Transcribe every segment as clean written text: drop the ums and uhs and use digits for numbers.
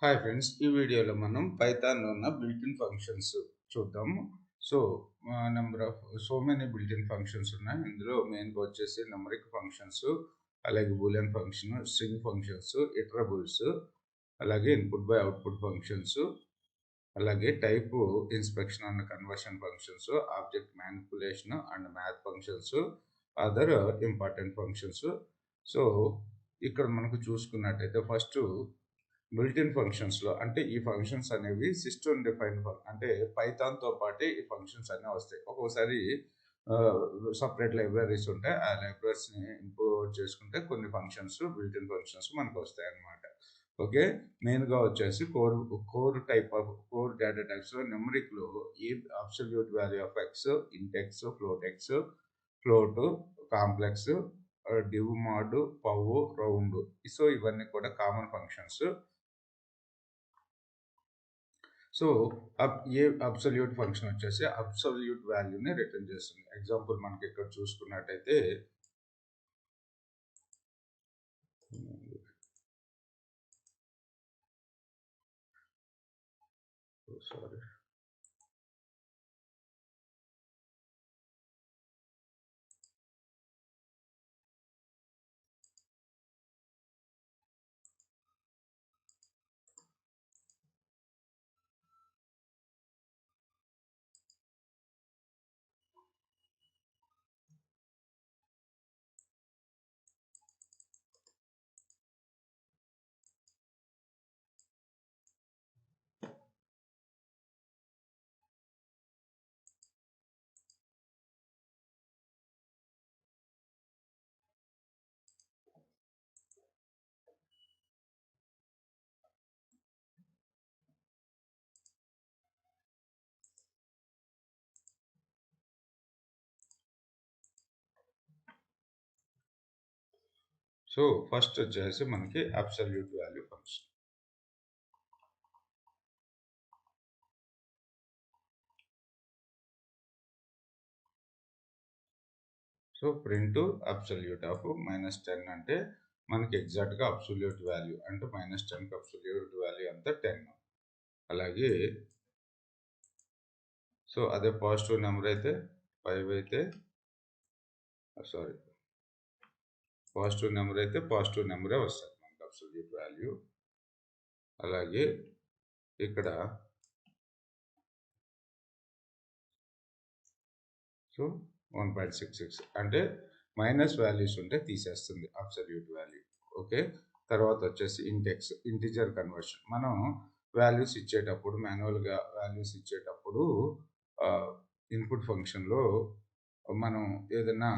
Hi friends, ఈ వీడియోలో మనం పైథాన్లో ఉన్న బిల్ట్-ఇన్ ఫంక్షన్స్ చూద్దాము. So number of many built-in functions ఉన్నాయి. ఇందులో మెయిన్గా వచ్చేసి న్యూమరిక్ ఫంక్షన్స్, అలాగే బూలియన్ ఫంక్షన్, స్ట్రింగ్ ఫంక్షన్స్, ఇటరబుల్స్, అలాగే ఇన్పుట్ బై అవుట్పుట్ ఫంక్షన్స్, అలాగే type inspection and conversion functions, object manipulation and math functions, other important functions. So ఇక్కడ మనకు చూసుకున్నట్టయితే ఫస్ట్ బిల్ట్-ఇన్ ఫంక్షన్స్లో అంటే ఈ ఫంక్షన్స్ అనేవి సిస్టమ్ డిఫైన్డ్ అంటే పైథాన్తో పాటే ఈ ఫంక్షన్స్ అన్నీ వస్తాయి. ఒక్కోసారి సపరేట్ లైబ్రరీస్ ఉంటాయి. ఆ లైబ్రరీస్ని ఇంపోర్ట్ చేసుకుంటే కొన్ని ఫంక్షన్స్ బిల్ట్-ఇన్ ఫంక్షన్స్ మనకు వస్తాయి అన్నమాట. ఓకే, మెయిన్గా వచ్చేసి కోర్ డేటా టైప్స్లో న్యూమరిక్లో ఈ absolute value of x, int x, float, float, complex, div, mod, pow, round. So ఇవన్నీ కూడా common functions. So a absolute function వచ్చేసి అబ్సల్యూట్ వాల్యూని రిటర్న్ చేస్తుంది. ఎగ్జాంపుల్ మనకి ఇక్కడ చూసుకున్నట్టయితే సారీ సో ఫస్ట్ వచ్చేసి మనకి absolute value function. So print absolute of -10 అంటే మనకి ఎగ్జాక్ట్గా అబ్సల్యూట్ వాల్యూ అంటే -10కి అబ్సల్యూట్ వాల్యూ అంతా 10. అలాగే సో అదే పాజిటివ్ నెంబర్ అయితే 5 అయితే పాజిటివ్ నెంబర్ అయితే పాజిటివ్ నెంబరే వస్తుంది మనకి అబ్సల్యూట్ వాల్యూ. అలాగే ఇక్కడ సో 1.66 అంటే మైనస్ వాల్యూస్ ఉంటే తీసేస్తుంది అబ్సల్యూట్ వాల్యూ. ఓకే, తర్వాత వచ్చేసి ఇంటిజర్ కన్వర్షన్. మనం వాల్యూస్ ఇచ్చేటప్పుడు మాన్యువల్గా వాల్యూస్ ఇచ్చేటప్పుడు ఇన్పుట్ ఫంక్షన్లో మనం ఏదైనా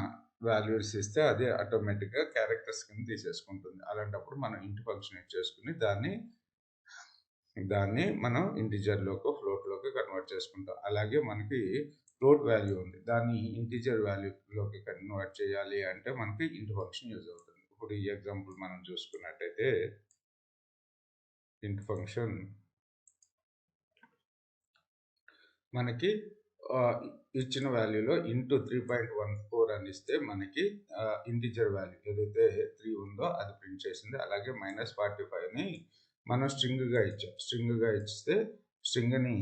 వాల్యూస్ ఇస్తే అదే ఆటోమేటిక్గా క్యారెక్టర్స్ కింద తీసేసుకుంటుంది. అలాంటప్పుడు మనం ఇంటి ఫంక్షన్ ఇచ్చేసుకుని దాన్ని మనం ఇంటిజర్లోకి ఫ్లోట్లోకి కన్వర్ట్ చేసుకుంటాం. అలాగే మనకి ఫ్లోట్ వాల్యూ ఉంది, దాన్ని ఇంటిజర్ వాల్యూలోకి కన్వర్ట్ చేయాలి అంటే మనకి ఇంటి ఫంక్షన్ యూజ్ అవుతుంది. ఇప్పుడు ఈ ఎగ్జాంపుల్ మనం చూసుకున్నట్టయితే ఇంటి ఫంక్షన్ మనకి ఇచ్చిన వాల్యూలో ఇంటూ 3.14 అని ఇస్తే మనకి ఇంటిజర్ వాల్యూ ఏదైతే 3 ఉందో అది ప్రింట్ చేసింది. అలాగే -45ని మనం స్ట్రింగ్గా ఇస్తే స్ట్రింగ్ని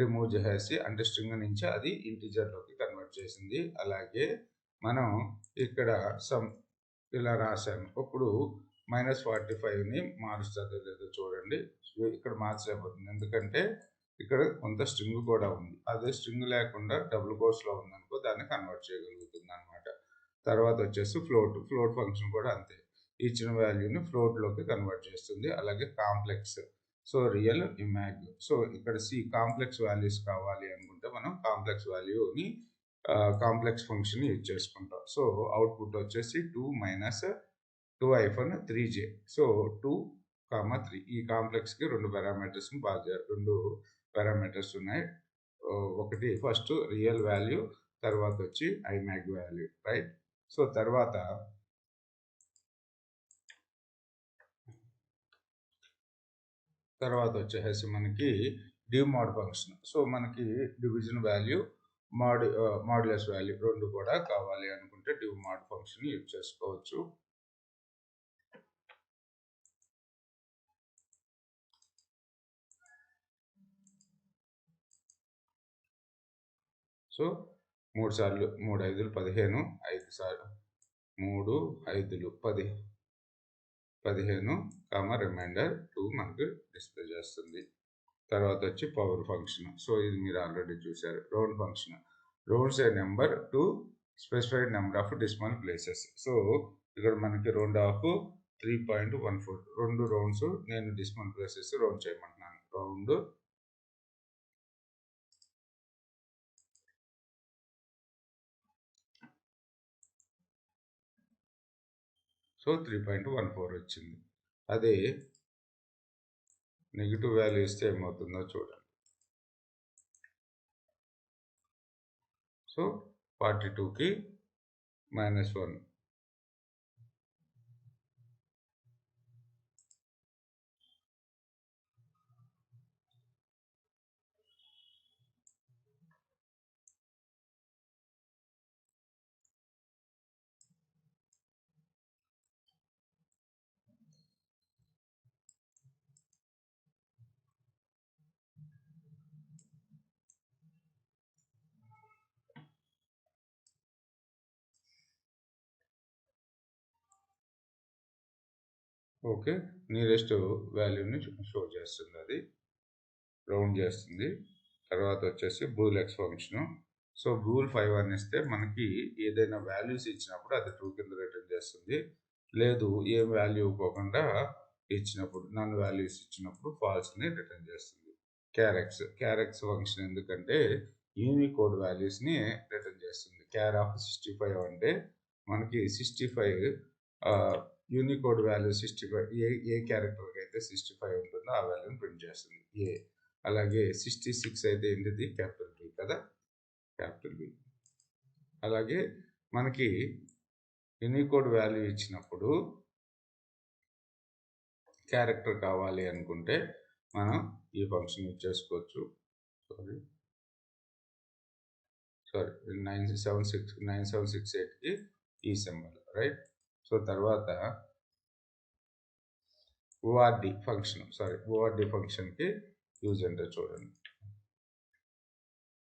రిమూవ్ చేసేసి అంటే స్ట్రింగ్ నుంచి అది ఇంటిజర్లోకి కన్వర్ట్ చేసింది. అలాగే మనం ఇక్కడ ఇలా రాశాను. ఇప్పుడు -45ని మారుస్తుందో లేదో చూడండి. ఇక్కడ మార్చలేకపోతుంది ఎందుకంటే ఇక్కడ కొంత స్ట్రింగ్ కూడా ఉంది. అదే స్ట్రింగ్ లేకుండా డబుల్ కోట్స్లో ఉందనుకో దాన్ని కన్వర్ట్ చేయగలుగుతుంది అనమాట. తర్వాత వచ్చేసి ఫ్లోట్ ఫంక్షన్ కూడా అంతే, ఇచ్చిన వాల్యూని ఫ్లోట్లోకి కన్వర్ట్ చేస్తుంది. అలాగే కాంప్లెక్స్, సో రియల్, ఇమాగ్. సో ఇక్కడ కాంప్లెక్స్ వాల్యూస్ కావాలి అనుకుంటే మనం కాంప్లెక్స్ వాల్యూని కాంప్లెక్స్ ఫంక్షన్ యూజ్ చేసుకుంటాం. సో అవుట్పుట్ వచ్చేసి 2-3j. సో 2, 3 ఈ కాంప్లెక్స్కి రెండు పారామీటర్స్ ఉన్నాయి. ఒకటి ఫస్ట్ రియల్ వాల్యూ, తర్వాత వచ్చి ఐమాగ్ వాల్యూ, రైట్. సో తర్వాత వచ్చేసి మనకి డివ్ మోడ్ ఫంక్షన్. సో మనకి డివిజన్ వాల్యూ, మాడ్యులస్ వాల్యూ రెండు కూడా కావాలి అనుకుంటే డివ్ మోడ్ ఫంక్షన్ యూజ్ చేసుకోవచ్చు. సో 3 సార్లు 3 5లు 15, 5 సార్లు 3 5లు 15 రిమైండర్ 2 మనకు డిస్ప్లే చేస్తుంది. తర్వాత వచ్చి పవర్ ఫంక్షన్. సో ఇది మీరు ఆల్రెడీ చూశారు. Round function rounds a number to specified number of decimal places. So ఇక్కడ మనకి రౌండ్ ఆఫ్ 3.14 2 రౌండ్స్ నేను డెసిమల్ ప్లేసెస్ రౌండ్ చేయమంటున్నాను. రౌండ్ సో 3.14 వచ్చింది. అదే నెగిటివ్ వాల్యూ ఇస్తే ఏమవుతుందో చూడండి. సో 42కి -1. ఓకే, నియరెస్ట్ వాల్యూని షో చేస్తుంది, అది రౌండ్ చేస్తుంది. తర్వాత వచ్చేసి bool x function. So bool 5 అని ఇస్తే మనకి ఏదైనా వాల్యూస్ ఇచ్చినప్పుడు అది 2 కింద రిటర్న్ చేస్తుంది. లేదు ఏం వాల్యూ ఇవ్వకుండా ఇచ్చినప్పుడు నన్ వాల్యూస్ ఇచ్చినప్పుడు ఫాల్స్ని రిటర్న్ చేస్తుంది. క్యారెక్స్ ఫంక్షన్ ఎందుకంటే యూనికోడ్ వాల్యూస్ని రిటర్న్ చేస్తుంది. క్యార్ ఆఫ్ 65 అంటే మనకి 65 యూనికోడ్ వాల్యూ 65 ఏ క్యారెక్టర్కి అయితే 65 ఉంటుందో ఆ వాల్యూని ప్రింట్ చేస్తుంది ఏ. అలాగే 66 అయితే ఏంటిది క్యాపిటల్ బి కదా, క్యాపిటల్ బి. అలాగే మనకి యూనికోడ్ వాల్యూ ఇచ్చినప్పుడు క్యారెక్టర్ కావాలి అనుకుంటే మనం ఈ ఫంక్షన్ యూజ్ చేసుకోవచ్చు. సారీ 9768కి ఈ సింబల్, రైట్. సో తర్వాత ఓఆర్డి ఫంక్షన్కి యూజ్ అంటే చూడండి.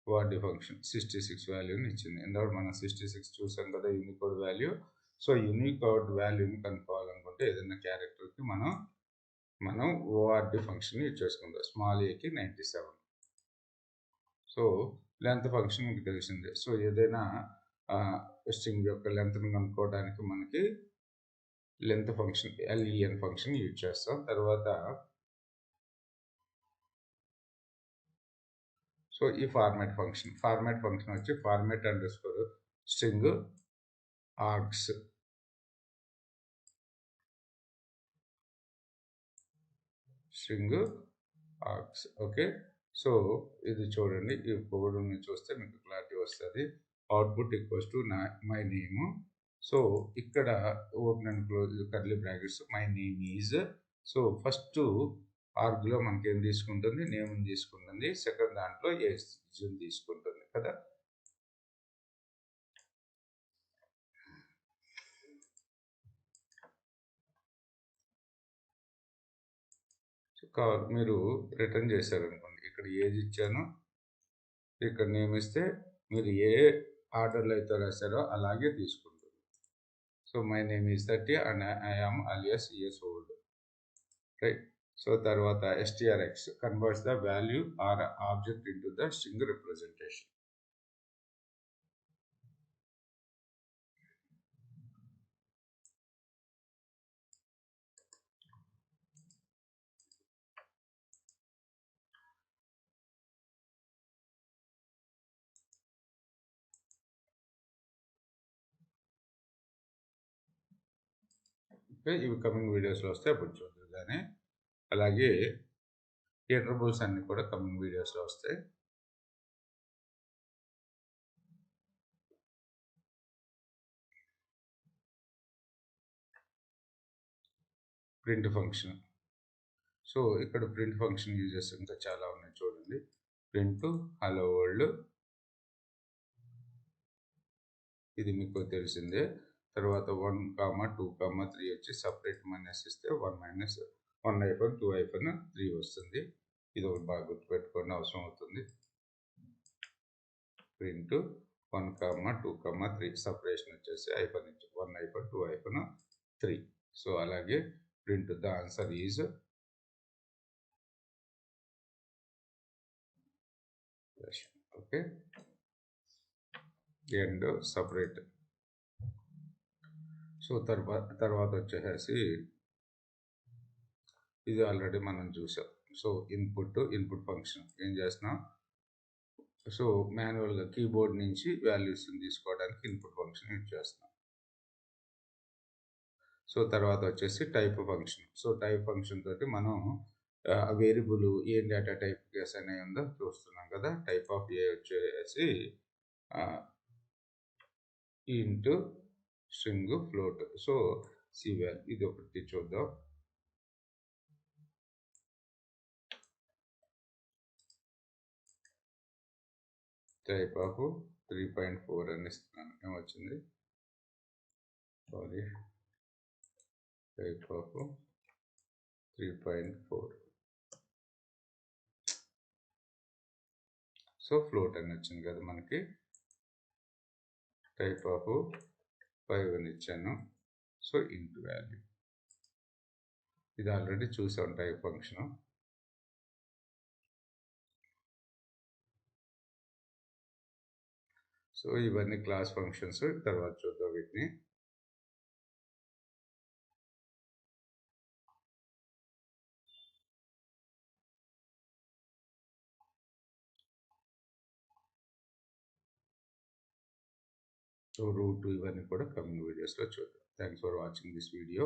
ఓఆర్డి ఫంక్షన్ 66 వాల్యూని ఇచ్చింది. ఎందుకంటే మనం 66 చూసాం కదా యూనికోడ్ వాల్యూ. సో యూనికోడ్ వాల్యూని కనుక్కోవాలనుకుంటే ఏదైనా క్యారెక్టర్కి మనం ఓఆర్డి ఫంక్షన్ యూజ్ చేసుకుంటాం. స్మాల్ ఏకి 97. సో లెంత్ ఫంక్షన్ మీకు తెలిసిందే. సో ఏదైనా స్ట్రింగ్ యొక్క లెంత్ని కనుక్కోవడానికి మనకి length function LEN function use చేస్తాం. తర్వాత సో ఈ ఫార్మాట్ ఫంక్షన్ వచ్చి format underscore string args. Okay. So ఇది చూడండి, ఈ కోడ్ని చూస్తే మీకు క్లారిటీ వస్తుంది. Output equals to my name. So ఇక్కడ open and close curly brackets my name is. So first ఆర్గ్లో మనకి ఏం తీసుకుంటుంది, నేమ్ తీసుకుంటుంది. సెకండ్ దాంట్లో ఏజ్ తీసుకుంటుంది కదా. మీరు రిటర్న్ చేశారనుకోండి, ఇక్కడ ఏజ్ ఇచ్చాను, ఇక్కడ నేమ్ ఇస్తే మీరు ఏ ఆర్డర్లో అయితే రాశారో అలాగే తీసుకుంటుంది. So my name is 30 and I am alias years old, right. So తర్వాత strx converts the value or object into the string representation. ఇవి కమింగ్ వీడియోస్లో వస్తే అప్పుడు చూద్దరు. కానీ అలాగే ఇటరబుల్స్ అన్ని కూడా కమింగ్ వీడియోస్లో వస్తాయి. Print function. సో ఇక్కడ ప్రింట్ ఫంక్షన్ యూజెస్ ఇంకా చాలా ఉన్నాయి చూడండి. ప్రింట్ హలో వరల్డ్, ఇది మీకు తెలిసిందే. తర్వాత 1, 2, 3 వచ్చి సపరేట్ మైనస్ ఇస్తే 1 -1 2 -3 వస్తుంది. ఇది ఒకటి బాగా గుర్తుపెట్టుకోండి, అవసరం అవుతుంది. ప్రింట్ 1, 2, 3 సపరేషన్ వచ్చేసి ఐఫన్ 1 ఐఫన్ 2 ఐఫన్ 3. సో అలాగే print the answer is okay and separate. So తర్వాత వచ్చేసి ఇది ఆల్రెడీ మనం చూసాం. సో ఇన్పుట్ ఫంక్షన్ ఏం చేస్తున్నాం, సో మాన్యువల్గా కీబోర్డ్ నుంచి వాల్యూస్ తీసుకోవడానికి ఇన్పుట్ ఫంక్షన్ యూజ్ చేస్తున్నాం. సో తర్వాత వచ్చేసి type function. So type function తోటి మనం వేరియబుల్ ఏం డేటా టైప్ కేస్ అనే ఉందో చూస్తున్నాం కదా. టైప్ ఆఫ్ ఏ వచ్చేసి ఇంట్ స్ట్రింగ్ ఫ్లోట్. సో సివాల్ ఇది ఒకటి చూద్దాం. టైప్ ఆఫ్ 3.4 అని ఇస్తున్నాను. ఏమొచ్చింది, sorry, type of 3.4. So float అని వచ్చింది కదా మనకి. టైప్ ఆఫ్ 5 అని ఇచ్చాను. సో ఇంట్ వాల్యూ. ఇది ఆల్రెడీ చూసాం టైప్ ఫంక్షన్. సో ఇవన్నీ క్లాస్ ఫంక్షన్స్, తర్వాత చూద్దాం వీటిని. సో రూట్ ఇవన్నీ కూడా కమింగ్ వీడియోస్లో చూద్దాం. Thanks for watching this video.